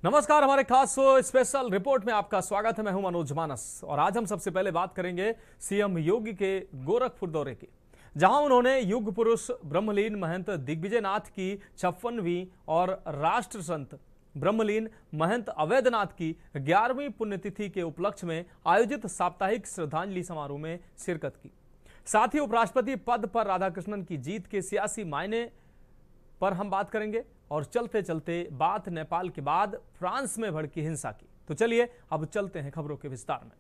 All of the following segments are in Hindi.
नमस्कार, हमारे खास स्पेशल रिपोर्ट में आपका स्वागत है। मैं हूं मनोज मानस और आज हम सबसे पहले बात करेंगे सीएम योगी के गोरखपुर दौरे की, जहां उन्होंने युग पुरुष ब्रह्मलीन महंत दिग्विजयनाथ की 56वीं और राष्ट्र संत ब्रह्मलीन महंत अवैधनाथ की 11वीं पुण्यतिथि के उपलक्ष्य में आयोजित साप्ताहिक श्रद्धांजलि समारोह में शिरकत की। साथ ही उपराष्ट्रपति पद पर राधाकृष्णन की जीत के सियासी मायने पर हम बात करेंगे और चलते चलते बात नेपाल के बाद फ्रांस में भड़की हिंसा की। तो चलिए अब चलते हैं खबरों के विस्तार में।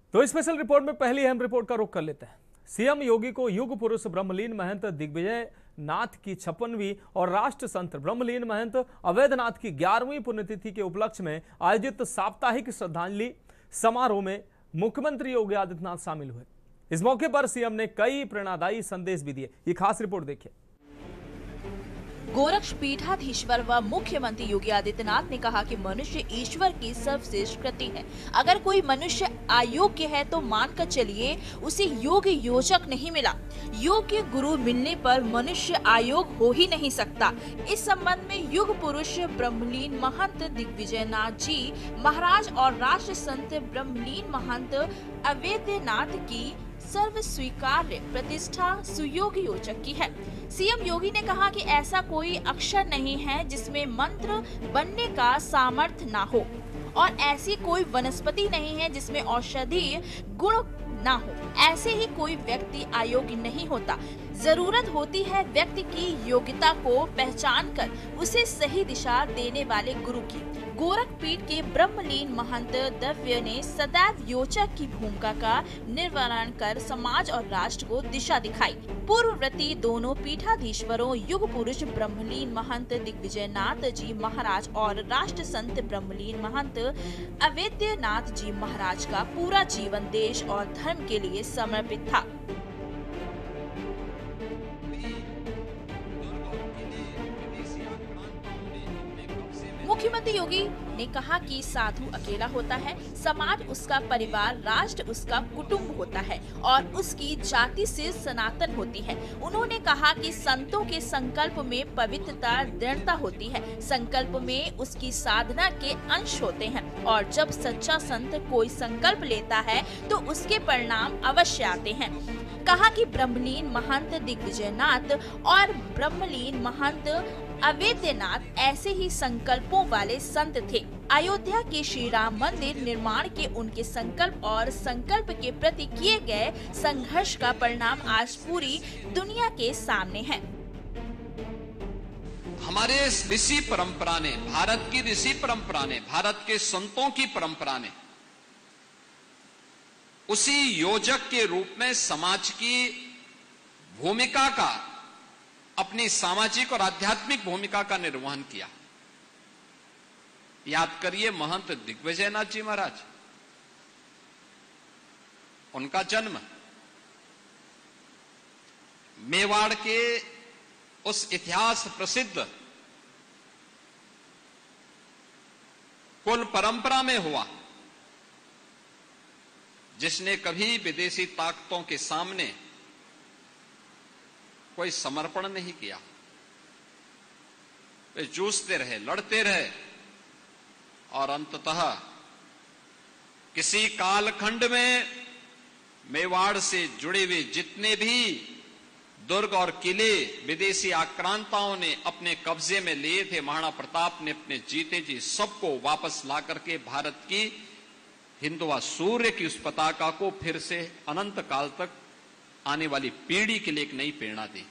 तो स्पेशल रिपोर्ट में पहली अहम रिपोर्ट का रुख कर लेते हैं। सीएम योगी को युग पुरुष ब्रह्मलीन महंत दिग्विजय नाथ की 56वीं और राष्ट्र संत ब्रह्मलीन महंत अवैधनाथ की 11वीं पुण्यतिथि के उपलक्ष्य में आयोजित साप्ताहिक श्रद्धांजलि समारोह में मुख्यमंत्री योगी आदित्यनाथ शामिल हुए। इस मौके पर सीएम ने कई प्रेरणादायी संदेश भी दिए। ये खास रिपोर्ट देखिए। गोरक्ष पीठाधीश्वर व मुख्यमंत्री योगी आदित्यनाथ ने कहा कि मनुष्य ईश्वर की सर्वश्रेष्ठ कृति है। अगर कोई मनुष्य अयोग्य है तो मानकर चलिए उसे योग्य योजक नहीं मिला। योग्य गुरु मिलने पर मनुष्य अयोग्य हो ही नहीं सकता। इस संबंध में युग पुरुष ब्रह्मलीन महंत दिग्विजयनाथ जी महाराज और राष्ट्र संत ब्रह्मलीन महंत अवैधनाथ की सर्व स्वीकार्य प्रतिष्ठा सुयोग्य योजक की है। सीएम योगी ने कहा कि ऐसा कोई अक्षर नहीं है जिसमें मंत्र बनने का सामर्थ्य ना हो और ऐसी कोई वनस्पति नहीं है जिसमें औषधीय गुण ना हो। ऐसे ही कोई व्यक्ति अयोग्य नहीं होता। जरूरत होती है व्यक्ति की योग्यता को पहचान कर उसे सही दिशा देने वाले गुरु की। गोरखपीठ के ब्रह्मलीन महंत द्रव्य ने सदैव योजक की भूमिका का निर्वहन कर समाज और राष्ट्र को दिशा दिखाई। पूर्ववर्ती दोनों पीठाधीश्वरों युग पुरुष ब्रह्मलीन महंत दिग्विजयनाथ जी महाराज और राष्ट्र संत ब्रह्मलीन महंत अवैधनाथ जी महाराज का पूरा जीवन देश और धर्म के लिए समर्पित था। मुख्यमंत्री योगी ने कहा कि साधु अकेला होता है, समाज उसका परिवार, राष्ट्र उसका कुटुंब होता है और उसकी जाति से सनातन होती है। उन्होंने कहा कि संतों के संकल्प में पवित्रता, दृढ़ता होती है। संकल्प में उसकी साधना के अंश होते हैं और जब सच्चा संत कोई संकल्प लेता है तो उसके परिणाम अवश्य आते हैं। कहा कि ब्रह्मलीन महंत दिग्विजयनाथ और ब्रह्मलीन महंत अवैधनाथ ऐसे ही संकल्पों वाले संत थे। अयोध्या के श्री राम मंदिर निर्माण के उनके संकल्प और संकल्प के प्रति किए गए संघर्ष का परिणाम आज पूरी दुनिया के सामने है। हमारे ऋषि परंपरा ने, भारत की ऋषि परंपरा ने, भारत के संतों की परंपरा ने उसी योजक के रूप में समाज की भूमिका का, अपनी सामाजिक और आध्यात्मिक भूमिका का निर्वहन किया। याद करिए महंत दिग्विजयनाथ जी महाराज, उनका जन्म मेवाड़ के उस इतिहास प्रसिद्ध कुल परंपरा में हुआ जिसने कभी विदेशी ताकतों के सामने कोई समर्पण नहीं किया। वे जूझते रहे, लड़ते रहे और अंततः किसी कालखंड में मेवाड़ से जुड़े हुए जितने भी दुर्ग और किले विदेशी आक्रांताओं ने अपने कब्जे में लिए थे, महाराणा प्रताप ने अपने जीते जी सबको वापस ला करके भारत की हिंदुआ सूर्य की उस पताका को फिर से अनंत काल तक आने वाली पीढ़ी के लिए एक नई प्रेरणा दी।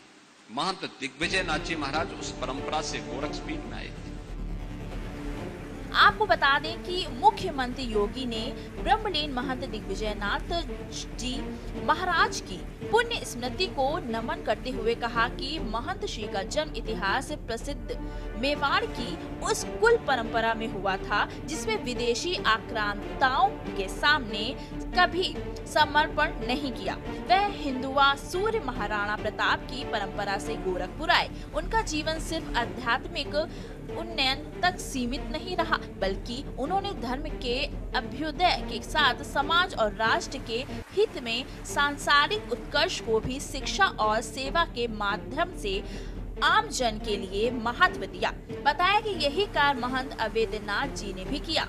महंत दिग्विजयनाथ जी महाराज उस परंपरा से गोरखपीठ में आए थे। आपको बता दें कि मुख्यमंत्री योगी ने ब्रह्मलीन महंत दिग्विजयनाथ जी महाराज की पुण्य स्मृति को नमन करते हुए कहा कि महंत श्री का जन्म इतिहास प्रसिद्ध मेवाड़ की उस कुल परंपरा में हुआ था जिसमें विदेशी आक्रांताओं के सामने कभी समर्पण नहीं किया। वह हिंदुआ सूर्य महाराणा प्रताप की परंपरा से गोरखपुर आए। उनका जीवन सिर्फ आध्यात्मिक उन्नयन तक सीमित नहीं रहा, बल्कि उन्होंने धर्म के अभ्युदय के साथ समाज और राष्ट्र के हित में सांसारिक उत्कर्ष को भी शिक्षा और सेवा के माध्यम से आम जन के लिए महत्व दिया। बताया कि यही कार्य महंत अवेद्यनाथ जी ने भी किया।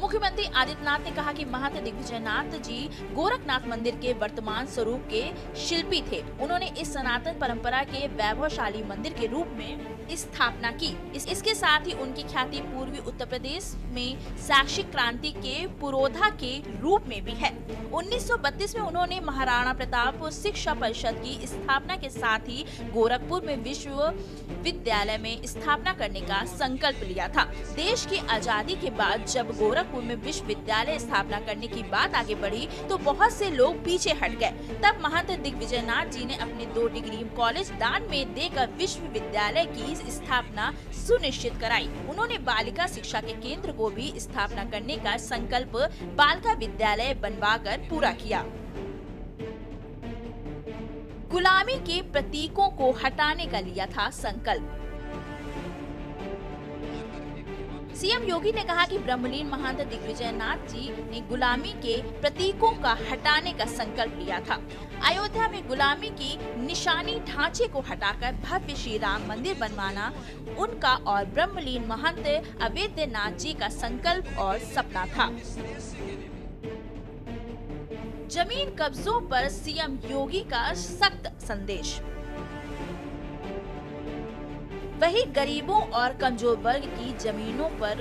मुख्यमंत्री आदित्यनाथ ने कहा कि महंत दिग्विजयनाथ जी गोरखनाथ मंदिर के वर्तमान स्वरूप के शिल्पी थे। उन्होंने इस सनातन परंपरा के वैभवशाली मंदिर के रूप में स्थापना की। इसके साथ ही उनकी ख्याति पूर्वी उत्तर प्रदेश में शैक्षिक क्रांति के पुरोधा के रूप में भी है। 1932 में उन्होंने महाराणा प्रताप शिक्षा परिषद की स्थापना के साथ ही गोरखपुर में विश्वविद्यालय में स्थापना करने का संकल्प लिया था। देश की आजादी के बाद जब गोरखपुर में विश्वविद्यालय स्थापना करने की बात आगे बढ़ी तो बहुत से लोग पीछे हट गए। तब महंत दिग्विजयनाथ जी ने अपने 2 डिग्री कॉलेज दान में देकर विश्वविद्यालय की स्थापना सुनिश्चित कराई। उन्होंने बालिका शिक्षा के केंद्र को भी स्थापना करने का संकल्प बालिका विद्यालय बनवाकर पूरा किया। गुलामी के प्रतीकों को हटाने का लिया था संकल्प। सीएम योगी ने कहा कि ब्रह्मलीन महंत दिग्विजयनाथ जी ने गुलामी के प्रतीकों का हटाने का संकल्प लिया था। अयोध्या में गुलामी की निशानी ढांचे को हटाकर भव्य श्री राम मंदिर बनवाना उनका और ब्रह्मलीन महंत अवेद्यनाथ जी का संकल्प और सपना था। जमीन कब्जों पर सीएम योगी का सख्त संदेश। वही गरीबों और कमजोर वर्ग की जमीनों पर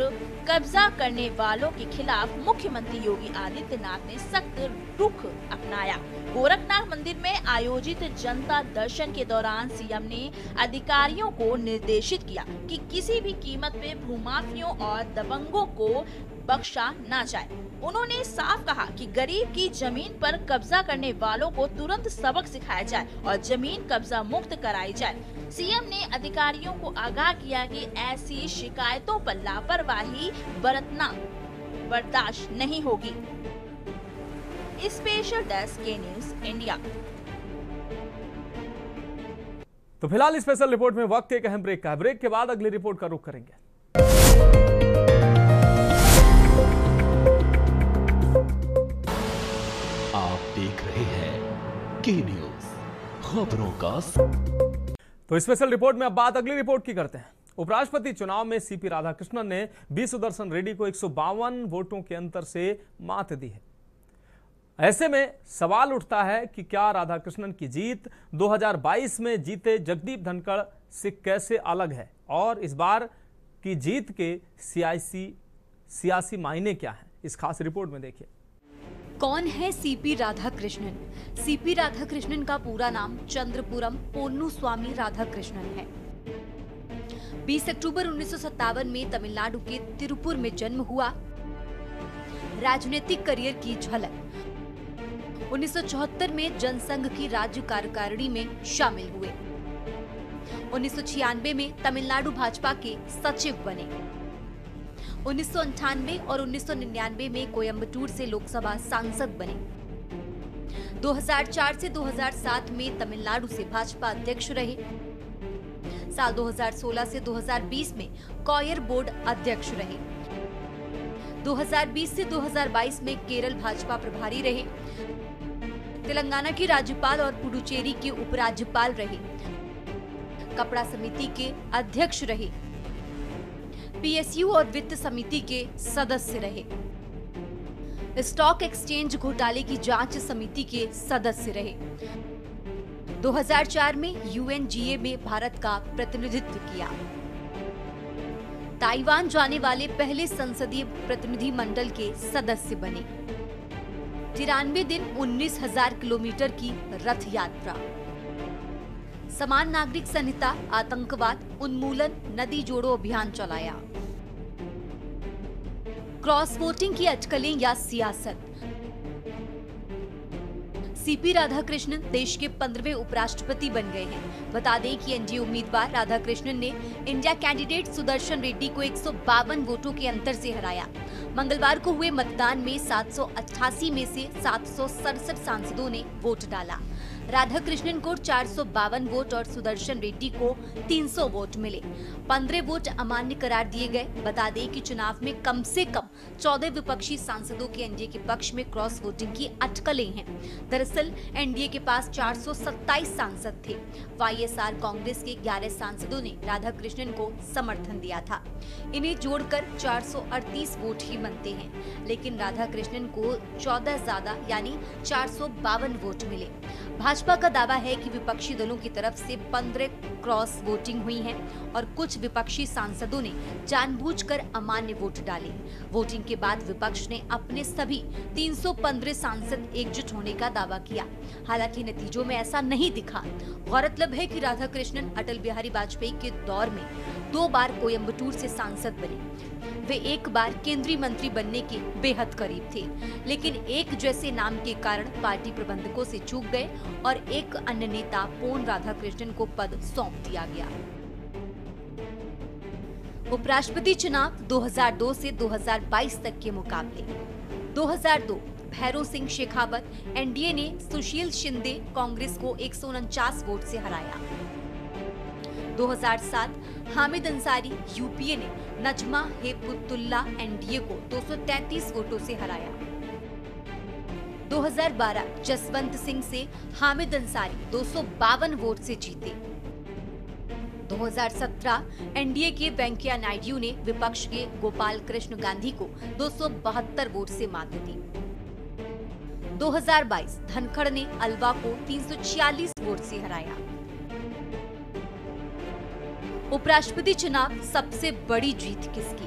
कब्जा करने वालों के खिलाफ मुख्यमंत्री योगी आदित्यनाथ ने सख्त रुख अपनाया। गोरखनाथ मंदिर में आयोजित जनता दर्शन के दौरान सीएम ने अधिकारियों को निर्देशित किया कि किसी भी कीमत पे भूमाफियों और दबंगों को बख्शा ना जाए। उन्होंने साफ कहा कि गरीब की जमीन पर कब्जा करने वालों को तुरंत सबक सिखाया जाए और जमीन कब्जा मुक्त कराई जाए। सीएम ने अधिकारियों को आगाह किया कि ऐसी शिकायतों पर लापरवाही बरतना बर्दाश्त नहीं होगी। स्पेशल डेस्क के न्यूज इंडिया। तो फिलहाल स्पेशल रिपोर्ट में वक्त एक अहम ब्रेक का है। ब्रेक के बाद अगली रिपोर्ट का रुख करेंगे। आप देख रहे हैं के न्यूज, खबरों का। तो स्पेशल रिपोर्ट में अब बात अगली रिपोर्ट की करते हैं। उपराष्ट्रपति चुनाव में सीपी राधाकृष्णन ने बी सुदर्शन रेड्डी को 152 वोटों के अंतर से मात दी है। ऐसे में सवाल उठता है कि क्या राधाकृष्णन की जीत 2022 में जीते जगदीप धनखड़ से कैसे अलग है और इस बार की जीत के सियासी मायने क्या हैं? इस खास रिपोर्ट में देखिए। कौन है सीपी राधाकृष्णन? सीपी राधाकृष्णन का पूरा नाम चंद्रपुरम पोन्नुस्वामी राधाकृष्णन है। 20 अक्टूबर 1957 में तमिलनाडु के तिरुपुर में जन्म हुआ। राजनीतिक करियर की झलक। 1974 में जनसंघ की राज्य कार्यकारिणी में शामिल हुए। 1996 में तमिलनाडु भाजपा के सचिव बने। 1998 और 1999 में कोयम्बटूर से लोकसभा सांसद बने। 2004 से 2007 में तमिलनाडु से भाजपा अध्यक्ष रहे। साल 2016 से 2020 में कॉयर बोर्ड अध्यक्ष रहे। 2020 से 2022 में केरल भाजपा प्रभारी रहे। तेलंगाना की राज्यपाल और पुडुचेरी के उपराज्यपाल रहे। कपड़ा समिति के अध्यक्ष रहे। पीएसयू और वित्त समिति के सदस्य रहे। स्टॉक एक्सचेंज घोटाले की जांच समिति के सदस्य रहे। 2004 में यूएनजीए में भारत का प्रतिनिधित्व किया। ताइवान जाने वाले पहले संसदीय प्रतिनिधि मंडल के सदस्य बने। 93 दिन 19,000 किलोमीटर की रथ यात्रा। समान नागरिक संहिता, आतंकवाद उन्मूलन, नदी जोड़ो अभियान चलाया। क्रॉस वोटिंग की अटकलें या सियासत। सीपी राधाकृष्णन देश के 15वें उपराष्ट्रपति बन गए हैं। बता दें कि एनडीए उम्मीदवार राधाकृष्णन ने इंडिया कैंडिडेट सुदर्शन रेड्डी को 152 वोटों के अंतर से हराया। मंगलवार को हुए मतदान में 788 में से 767 सांसदों ने वोट डाला। राधाकृष्णन को 452 वोट और सुदर्शन रेड्डी को 300 वोट मिले। 15 वोट अमान्य करार दिए गए। बता दें कि चुनाव में कम से कम 14 विपक्षी सांसदों के एनडीए के पक्ष में क्रॉस वोटिंग की अटकलें हैं। दरअसल एनडीए के पास 427 सांसद थे। वाईएसआर कांग्रेस के 11 सांसदों ने राधाकृष्णन को समर्थन दिया था। इन्हें जोड़कर 438 वोट ही बनते हैं, लेकिन राधाकृष्णन को 14 ज्यादा यानी 452 वोट मिले। भाजपा का दावा है कि विपक्षी दलों की तरफ से 15 क्रॉस वोटिंग हुई है और कुछ विपक्षी सांसदों ने जानबूझकर अमान्य वोट डाले। वोटिंग के बाद विपक्ष ने अपने सभी 315 सांसद एकजुट होने का दावा किया। हालांकि नतीजों में ऐसा नहीं दिखा। गौरतलब है कि राधाकृष्णन अटल बिहारी वाजपेयी के दौर में 2 बार कोयम्बटूर से सांसद बने। वे एक बार केंद्रीय मंत्री बनने के बेहद करीब थे, लेकिन एक जैसे नाम के कारण पार्टी प्रबंधकों से चूक गए और एक अन्य नेता पोन राधाकृष्णन को पद सौंप दिया गया। उपराष्ट्रपति चुनाव 2002 से 2022 तक के मुकाबले। 2002 भैरों सिंह शेखावत एनडीए ने सुशील शिंदे कांग्रेस को 149 वोट से हराया। 2007 हामिद अंसारी यूपीए ने नजमा हेपतुल्ला एनडीए को 233 वोटों से हराया। 2012 जसवंत सिंह से हामिद अंसारी 252 वोट से जीते। 2017 एनडीए के वेंकैया नायडू ने विपक्ष के गोपाल कृष्ण गांधी को 272 वोट से मात दी। 2022 धनखड़ ने अलवा को 346 वोट से हराया। उपराष्ट्रपति चुनाव सबसे बड़ी जीत किसकी?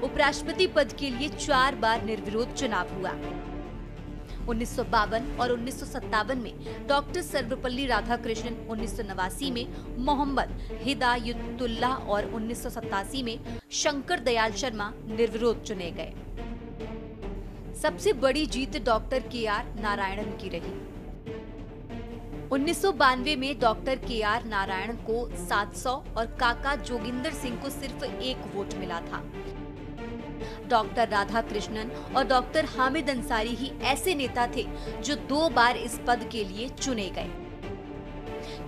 उपराष्ट्रपति पद के लिए 4 बार निर्विरोध चुनाव हुआ। 1952 और 1957 में डॉक्टर सर्वपल्ली राधाकृष्णन, 1989 में मोहम्मद हिदायतुल्लाह और 1987 में शंकर दयाल शर्मा निर्विरोध चुने गए। सबसे बड़ी जीत डॉक्टर के.आर. नारायणन की रही। 1992 में डॉक्टर के.आर. नारायण को 700 और काका जोगिंदर सिंह को सिर्फ 1 वोट मिला था। डॉक्टर राधाकृष्णन और डॉक्टर हामिद अंसारी ही ऐसे नेता थे जो 2 बार इस पद के लिए चुने गए।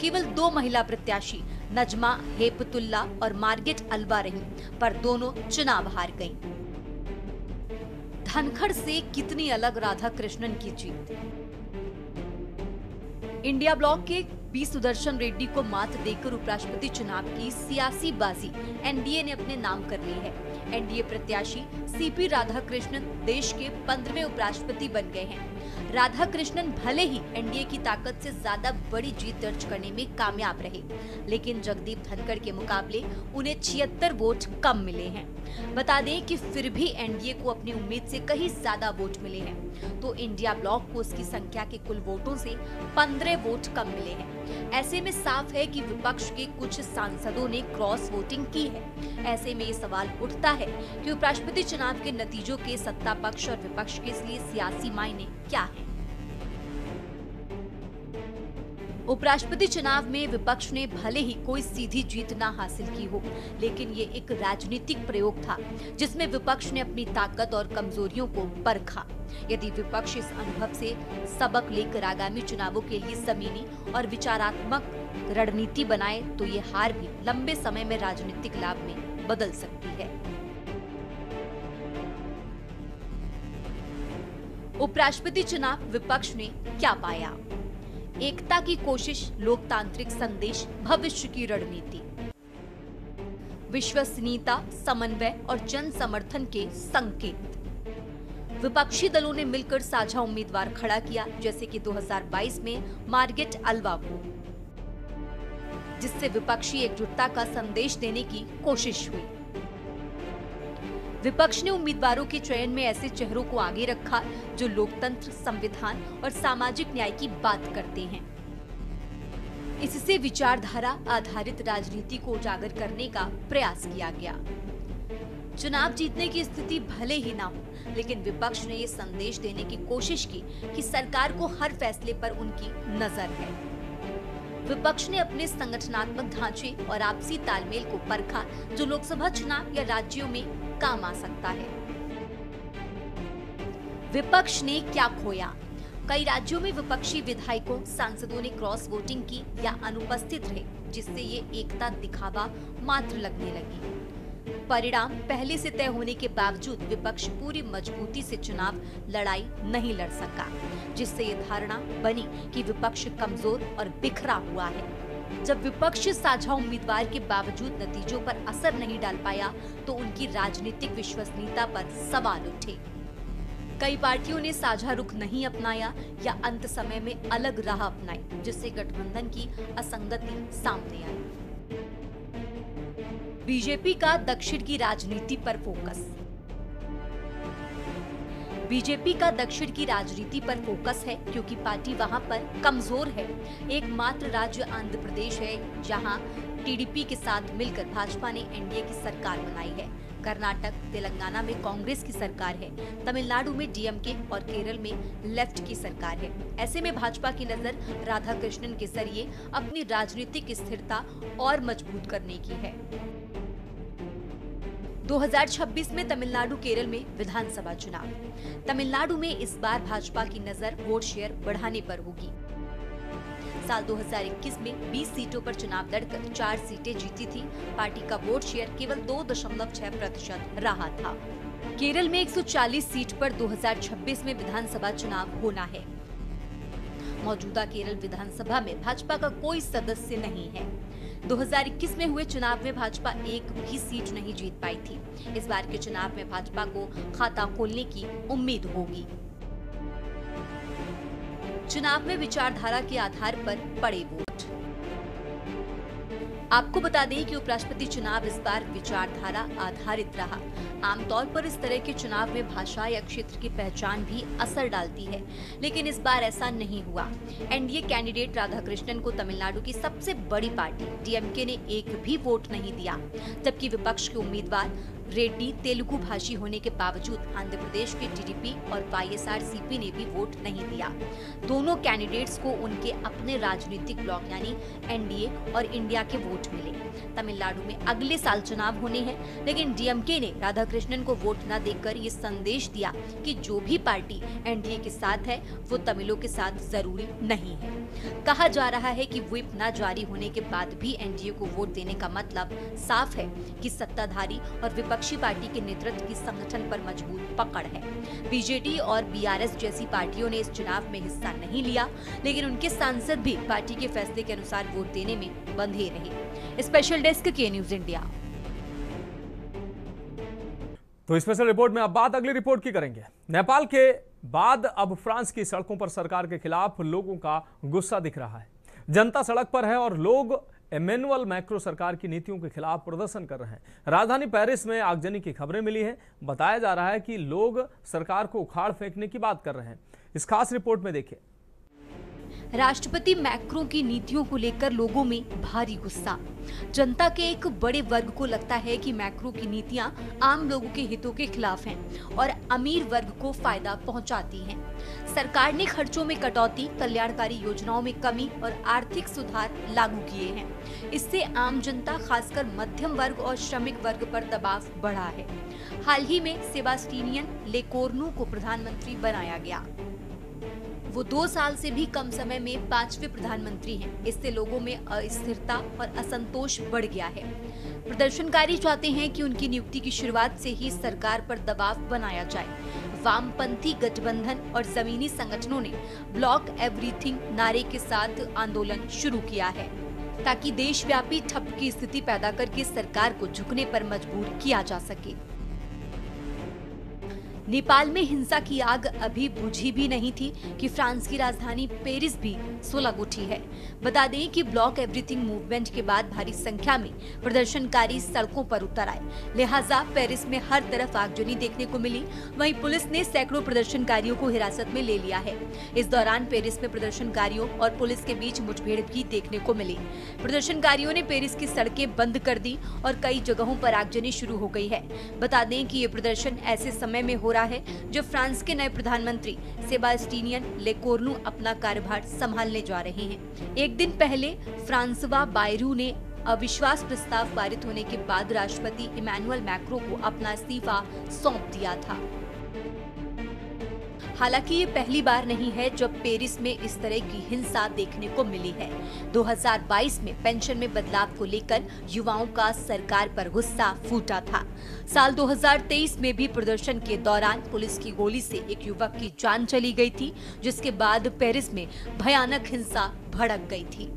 केवल 2 महिला प्रत्याशी नजमा हेपतुल्ला और मार्गेट अलवा रहीं, पर दोनों चुनाव हार गईं। धनखड़ से कितनी अलग राधाकृष्णन की जीत। इंडिया ब्लॉक के बी सुदर्शन रेड्डी को मात देकर उपराष्ट्रपति चुनाव की सियासी बाजी एनडीए ने अपने नाम कर ली है। एनडीए प्रत्याशी सीपी राधाकृष्णन देश के 15वें उपराष्ट्रपति बन गए हैं। राधाकृष्णन भले ही एनडीए की ताकत से ज्यादा बड़ी जीत दर्ज करने में कामयाब रहे, लेकिन जगदीप धनखड़ के मुकाबले उन्हें 76 वोट कम मिले हैं। बता दें कि फिर भी एनडीए को अपनी उम्मीद से कहीं ज्यादा वोट मिले हैं, तो इंडिया ब्लॉक को उसकी संख्या के कुल वोटों से 15 वोट कम मिले हैं। ऐसे में साफ है कि विपक्ष के कुछ सांसदों ने क्रॉस वोटिंग की है। ऐसे में ये सवाल उठता है कि उपराष्ट्रपति चुनाव के नतीजों के सत्ता पक्ष और विपक्ष के लिए सियासी मायने क्या हैं? उपराष्ट्रपति चुनाव में विपक्ष ने भले ही कोई सीधी जीत ना हासिल की हो, लेकिन ये एक राजनीतिक प्रयोग था जिसमें विपक्ष ने अपनी ताकत और कमजोरियों को परखा। यदि विपक्ष इस अनुभव से सबक लेकर आगामी चुनावों के लिए जमीनी और विचारात्मक रणनीति बनाए तो ये हार भी लंबे समय में राजनीतिक लाभ में बदल सकती है। उपराष्ट्रपति चुनाव विपक्ष ने क्या पाया? एकता की कोशिश, लोकतांत्रिक संदेश, भविष्य की रणनीति, विश्वसनीयता, समन्वय और जन समर्थन के संकेत। विपक्षी दलों ने मिलकर साझा उम्मीदवार खड़ा किया, जैसे कि 2022 में मार्गेट अलवा को, जिससे विपक्षी एकजुटता का संदेश देने की कोशिश हुई। विपक्ष ने उम्मीदवारों के चयन में ऐसे चेहरों को आगे रखा जो लोकतंत्र, संविधान और सामाजिक न्याय की बात करते हैं। इससे विचारधारा आधारित राजनीति को उजागर करने का प्रयास किया गया। चुनाव जीतने की स्थिति भले ही ना हो, लेकिन विपक्ष ने ये संदेश देने की कोशिश की कि सरकार को हर फैसले पर उनकी नजर है। विपक्ष ने अपने संगठनात्मक ढांचे और आपसी तालमेल को परखा, जो लोकसभा चुनाव या राज्यों में काम आ सकता है। विपक्ष ने क्या खोया? कई राज्यों में विपक्षी विधायकों, सांसदों ने क्रॉस वोटिंग की या अनुपस्थित रहे, जिससे ये एकता दिखावा मात्र लगने लगी। परिणाम पहले से तय होने के बावजूद विपक्ष पूरी मजबूती से चुनाव लड़ाई नहीं लड़ सका, जिससे ये धारणा बनी कि विपक्ष कमजोर और बिखरा हुआ है। जब विपक्ष साझा उम्मीदवार के बावजूद नतीजों पर असर नहीं डाल पाया, तो उनकी राजनीतिक विश्वसनीयता पर सवाल उठे। कई पार्टियों ने साझा रुख नहीं अपनाया या अंत समय में अलग राह अपनाई, जिससे गठबंधन की असंगति सामने आई। बीजेपी का दक्षिण की राजनीति पर फोकस। बीजेपी का दक्षिण की राजनीति पर फोकस है क्योंकि पार्टी वहां पर कमजोर है। एकमात्र राज्य आंध्र प्रदेश है जहां टीडीपी के साथ मिलकर भाजपा ने एनडीए की सरकार बनाई है। कर्नाटक, तेलंगाना में कांग्रेस की सरकार है, तमिलनाडु में डीएमके और केरल में लेफ्ट की सरकार है। ऐसे में भाजपा की नजर राधाकृष्णन के जरिए अपनी राजनीतिक स्थिरता और मजबूत करने की है। 2026 में तमिलनाडु, केरल में विधानसभा चुनाव। तमिलनाडु में इस बार भाजपा की नजर वोट शेयर बढ़ाने पर होगी। साल 2021 में 20 सीटों पर चुनाव लड़कर 4 सीटें जीती थी। पार्टी का वोट शेयर केवल 2.6% रहा था। केरल में 140 सीट पर 2026 में विधानसभा चुनाव होना है। मौजूदा केरल विधानसभा में भाजपा का कोई सदस्य नहीं है। 2021 में हुए चुनाव में भाजपा एक भी सीट नहीं जीत पाई थी। इस बार के चुनाव में भाजपा को खाता खोलने की उम्मीद होगी। चुनाव में विचारधारा के आधार पर पड़े वोट। आपको बता दें कि उपराष्ट्रपति चुनाव इस बार विचारधारा आधारित रहा। आमतौर पर इस तरह के चुनाव में भाषा या क्षेत्र की पहचान भी असर डालती है, लेकिन इस बार ऐसा नहीं हुआ। एनडीए कैंडिडेट राधाकृष्णन को तमिलनाडु की सबसे बड़ी पार्टी डीएमके ने एक भी वोट नहीं दिया, जबकि विपक्ष के उम्मीदवार रेड्डी तेलुगु भाषी होने के बावजूद आंध्र प्रदेश के टीडीपी और वाईएसआरसीपी ने भी वोट नहीं दिया। दोनों कैंडिडेट्स को उनके अपने राजनीतिक ब्लॉक यानी एनडीए और इंडिया के वोट मिले। तमिलनाडु में अगले साल चुनाव होने हैं, लेकिन डीएमके ने राधाकृष्णन को वोट न देकर ये संदेश दिया कि जो भी पार्टी एनडीए के साथ है वो तमिलों के साथ जरूरी नहीं है। कहा जा रहा है कि व्हिप न जारी होने के बाद भी एनडीए को वोट देने का मतलब साफ है कि सत्ताधारी और विपक्षी पार्टी के नेतृत्व की संगठन पर मजबूत पकड़ है। बीजेडी और बीआरएस जैसी पार्टियों ने इस चुनाव में हिस्सा नहीं लिया, लेकिन उनके सांसद भी पार्टी के फैसले के अनुसार वोट देने में बंधे रहे। स्पेशल डेस्क के न्यूज इंडिया। तो स्पेशल रिपोर्ट में अब बात अगली रिपोर्ट की करेंगे। नेपाल के बाद अब फ्रांस की सड़कों पर सरकार के खिलाफ लोगों का गुस्सा दिख रहा है। जनता सड़क पर है और लोग एमेनुअल मैक्रो सरकार की नीतियों के खिलाफ प्रदर्शन कर रहे हैं। राजधानी पेरिस में आगजनी की खबरें मिली हैं। बताया जा रहा है कि लोग सरकार को उखाड़ फेंकने की बात कर रहे हैं। इस खास रिपोर्ट में देखिए। राष्ट्रपति मैक्रों की नीतियों को लेकर लोगों में भारी गुस्सा। जनता के एक बड़े वर्ग को लगता है कि मैक्रो की नीतियां आम लोगों के हितों के खिलाफ हैं और अमीर वर्ग को फायदा पहुंचाती हैं। सरकार ने खर्चों में कटौती, कल्याणकारी योजनाओं में कमी और आर्थिक सुधार लागू किए हैं। इससे आम जनता, खासकर मध्यम वर्ग और श्रमिक वर्ग पर दबाव बढ़ा है। हाल ही में सेबास्टियन लेकोर्नू को प्रधानमंत्री बनाया गया। वो 2 साल से भी कम समय में 5वें प्रधानमंत्री हैं। इससे लोगों में अस्थिरता और असंतोष बढ़ गया है। प्रदर्शनकारी चाहते हैं कि उनकी नियुक्ति की शुरुआत से ही सरकार पर दबाव बनाया जाए। वामपंथी गठबंधन और जमीनी संगठनों ने ब्लॉक एवरीथिंग नारे के साथ आंदोलन शुरू किया है, ताकि देशव्यापी ठप की स्थिति पैदा करके सरकार को झुकने पर मजबूर किया जा सके। नेपाल में हिंसा की आग अभी बुझी भी नहीं थी कि फ्रांस की राजधानी पेरिस भी सुलग उठी है। बता दें कि ब्लॉक एवरीथिंग मूवमेंट के बाद भारी संख्या में प्रदर्शनकारी सड़कों पर उतर आए, लिहाजा पेरिस में हर तरफ आगजनी देखने को मिली। वहीं पुलिस ने सैकड़ों प्रदर्शनकारियों को हिरासत में ले लिया है। इस दौरान पेरिस में प्रदर्शनकारियों और पुलिस के बीच मुठभेड़ भी देखने को मिली। प्रदर्शनकारियों ने पेरिस की सड़कें बंद कर दी और कई जगहों पर आगजनी शुरू हो गई है। बता दें कि ये प्रदर्शन ऐसे समय में हो रहा है जब फ्रांस के नए प्रधानमंत्री सेबास्टियन लेकोर्नु अपना कार्यभार संभालने जा रहे हैं। एक दिन पहले फ्रांसवा बायरू ने अविश्वास प्रस्ताव पारित होने के बाद राष्ट्रपति इमैनुअल मैक्रो को अपना इस्तीफा सौंप दिया था। हालांकि ये पहली बार नहीं है जब पेरिस में इस तरह की हिंसा देखने को मिली है। 2022 में पेंशन में बदलाव को लेकर युवाओं का सरकार पर गुस्सा फूटा था। साल 2023 में भी प्रदर्शन के दौरान पुलिस की गोली से एक युवक की जान चली गई थी, जिसके बाद पेरिस में भयानक हिंसा भड़क गई थी।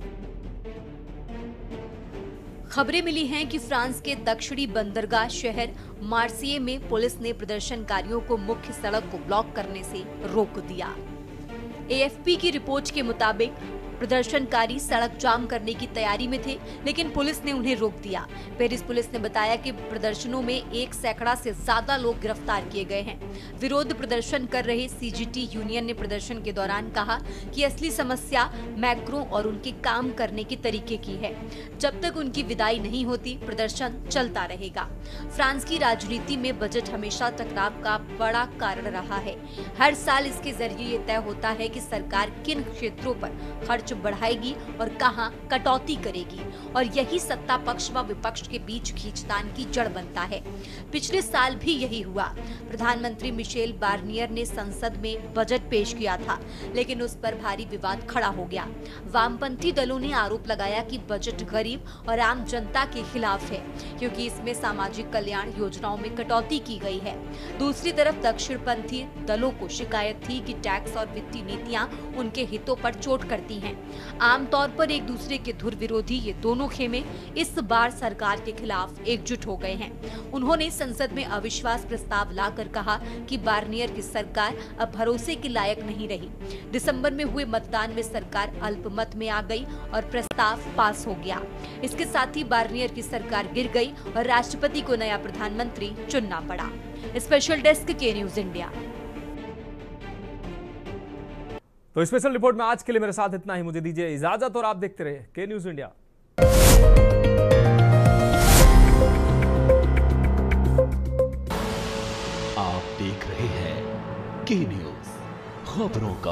खबरें मिली हैं कि फ्रांस के दक्षिणी बंदरगाह शहर मार्सिये में पुलिस ने प्रदर्शनकारियों को मुख्य सड़क को ब्लॉक करने से रोक दिया। एएफपी की रिपोर्ट के मुताबिक प्रदर्शनकारी सड़क जाम करने की तैयारी में थे, लेकिन पुलिस ने उन्हें रोक दिया। पेरिस पुलिस ने बताया कि प्रदर्शनों में 1 सैकड़ा से ज्यादा लोग गिरफ्तार किए गए हैं। विरोध प्रदर्शन कर रहे सीजीटी यूनियन ने प्रदर्शन के दौरान कहा कि असली समस्या मैक्रो और उनके काम करने के तरीके की है। जब तक उनकी विदाई नहीं होती, प्रदर्शन चलता रहेगा। फ्रांस की राजनीति में बजट हमेशा टकराव का बड़ा कारण रहा है। हर साल इसके जरिए ये तय होता है कि सरकार किन क्षेत्रों पर खर्च बढ़ाएगी और कहां कटौती करेगी, और यही सत्ता पक्ष व विपक्ष के बीच खींचतान की जड़ बनता है। पिछले साल भी यही हुआ। प्रधानमंत्री मिशेल बार्नियर ने संसद में बजट पेश किया था, लेकिन उस पर भारी विवाद खड़ा हो गया। वामपंथी दलों ने आरोप लगाया कि बजट गरीब और आम जनता के खिलाफ है, क्योंकि इसमें सामाजिक कल्याण योजनाओं में कटौती की गई है। दूसरी तरफ दक्षिणपंथी दलों को शिकायत थी कि टैक्स और वित्तीय नीतियां उनके हितों पर चोट करती हैं। आमतौर पर एक दूसरे के धुर विरोधी ये दोनों खेमे इस बार सरकार के खिलाफ एकजुट हो गए हैं। उन्होंने संसद में अविश्वास प्रस्ताव लाकर कहा कि बार्नियर की सरकार अब भरोसे के लायक नहीं रही। दिसंबर में हुए मतदान में सरकार अल्पमत में आ गई और प्रस्ताव पास हो गया। इसके साथ ही बार्नियर की सरकार गिर गई और राष्ट्रपति को नया प्रधानमंत्री चुनना पड़ा। स्पेशल डेस्क के न्यूज इंडिया। तो स्पेशल रिपोर्ट में आज के लिए मेरे साथ इतना ही। मुझे दीजिए इजाजत और आप देखते रहे के न्यूज इंडिया। आप देख रहे हैं के न्यूज, खबरों का